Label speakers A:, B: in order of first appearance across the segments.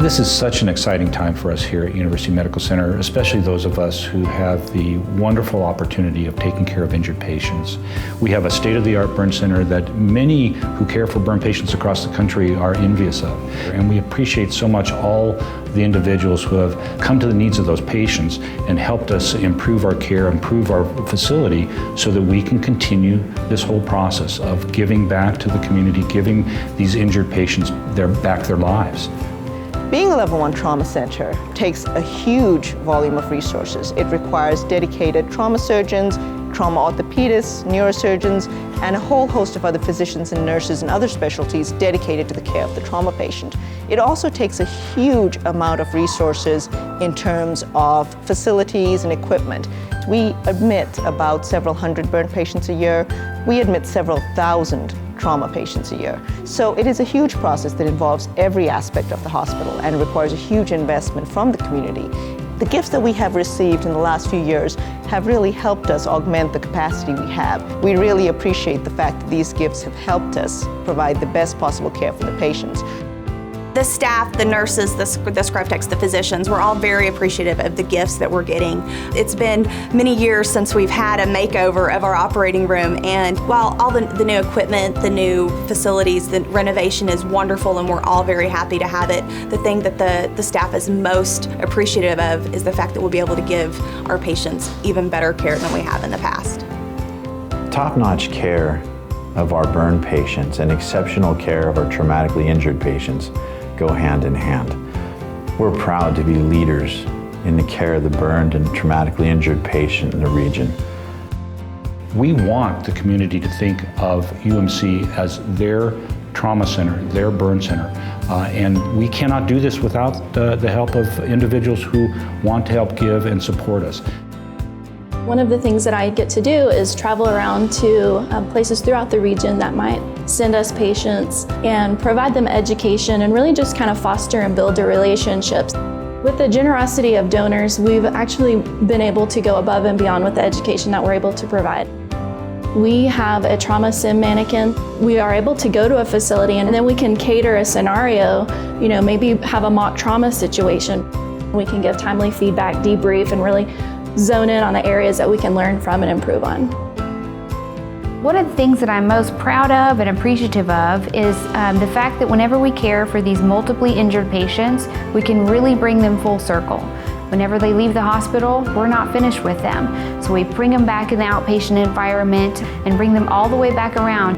A: This is such an exciting time for us here at University Medical Center, especially those of us who have the wonderful opportunity of taking care of injured patients. We have a state-of-the-art burn center that many who care for burn patients across the country are envious of. And we appreciate so much all the individuals who have come to the needs of those patients and helped us improve our care, improve our facility so that we can continue this whole process of giving back to the community, giving these injured patients back their lives.
B: Being a level 1 trauma center takes a huge volume of resources. It requires dedicated trauma surgeons, trauma orthopedists, neurosurgeons, and a whole host of other physicians and nurses and other specialties dedicated to the care of the trauma patient. It also takes a huge amount of resources in terms of facilities and equipment. We admit about several hundred burn patients a year. We admit several thousand trauma patients a year. So it is a huge process that involves every aspect of the hospital and requires a huge investment from the community. The gifts that we have received in the last few years have really helped us augment the capacity we have. We really appreciate the fact that these gifts have helped us provide the best possible care for the patients.
C: The staff, the nurses, the scrub techs, the physicians, we're all very appreciative of the gifts that we're getting. It's been many years since we've had a makeover of our operating room, and while all the new equipment, the new facilities, the renovation is wonderful and we're all very happy to have it, the thing that the staff is most appreciative of is the fact that we'll be able to give our patients even better care than we have in the past.
D: Top-notch care of our burn patients and exceptional care of our traumatically injured patients go hand in hand. We're proud to be leaders in the care of the burned and traumatically injured patient in the region.
A: We want the community to think of UMC as their trauma center, their burn center. And we cannot do this without the help of individuals who want to help give and support us.
E: One of the things that I get to do is travel around to places throughout the region that might send us patients and provide them education and really just kind of foster and build the relationships. With the generosity of donors, we've actually been able to go above and beyond with the education that we're able to provide. We have a trauma sim mannequin. We are able to go to a facility and then we can cater a scenario, maybe have a mock trauma situation. We can give timely feedback, debrief, and really zone in on the areas that we can learn from and improve on.
F: One of the things that I'm most proud of and appreciative of is the fact that whenever we care for these multiply injured patients, we can really bring them full circle. Whenever they leave the hospital, we're not finished with them. So we bring them back in the outpatient environment and bring them all the way back around.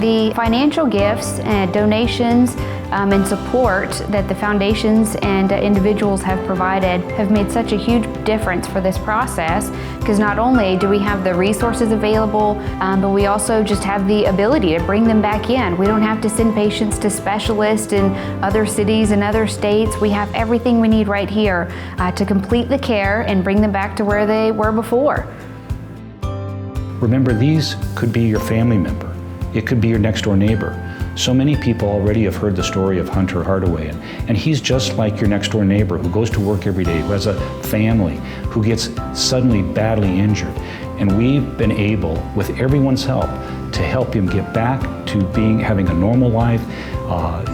F: The financial gifts and donations and support that the foundations and individuals have provided have made such a huge difference for this process, because not only do we have the resources available, but we also just have the ability to bring them back in. We don't have to send patients to specialists in other cities and other states. We have everything we need right here to complete the care and bring them back to where they were before.
A: Remember, these could be your family member. It could be your next door neighbor. So many people already have heard the story of Hunter Hardaway, and he's just like your next door neighbor who goes to work every day, who has a family, who gets suddenly badly injured. And we've been able, with everyone's help, to help him get back to having a normal life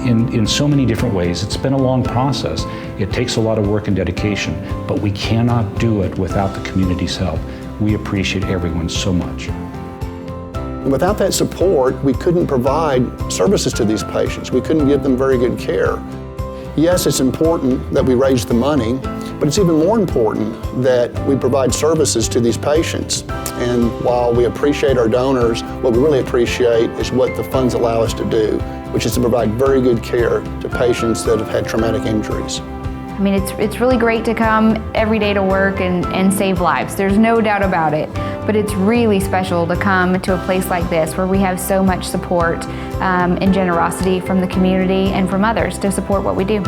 A: in so many different ways. It's been a long process. It takes a lot of work and dedication, but we cannot do it without the community's help. We appreciate everyone so much.
G: Without that support, we couldn't provide services to these patients. We couldn't give them very good care. Yes, it's important that we raise the money, but it's even more important that we provide services to these patients. And while we appreciate our donors, what we really appreciate is what the funds allow us to do, which is to provide very good care to patients that have had traumatic injuries.
F: I mean, it's really great to come every day to work and save lives. There's no doubt about it. But it's really special to come to a place like this where we have so much support and generosity from the community and from others to support what we do.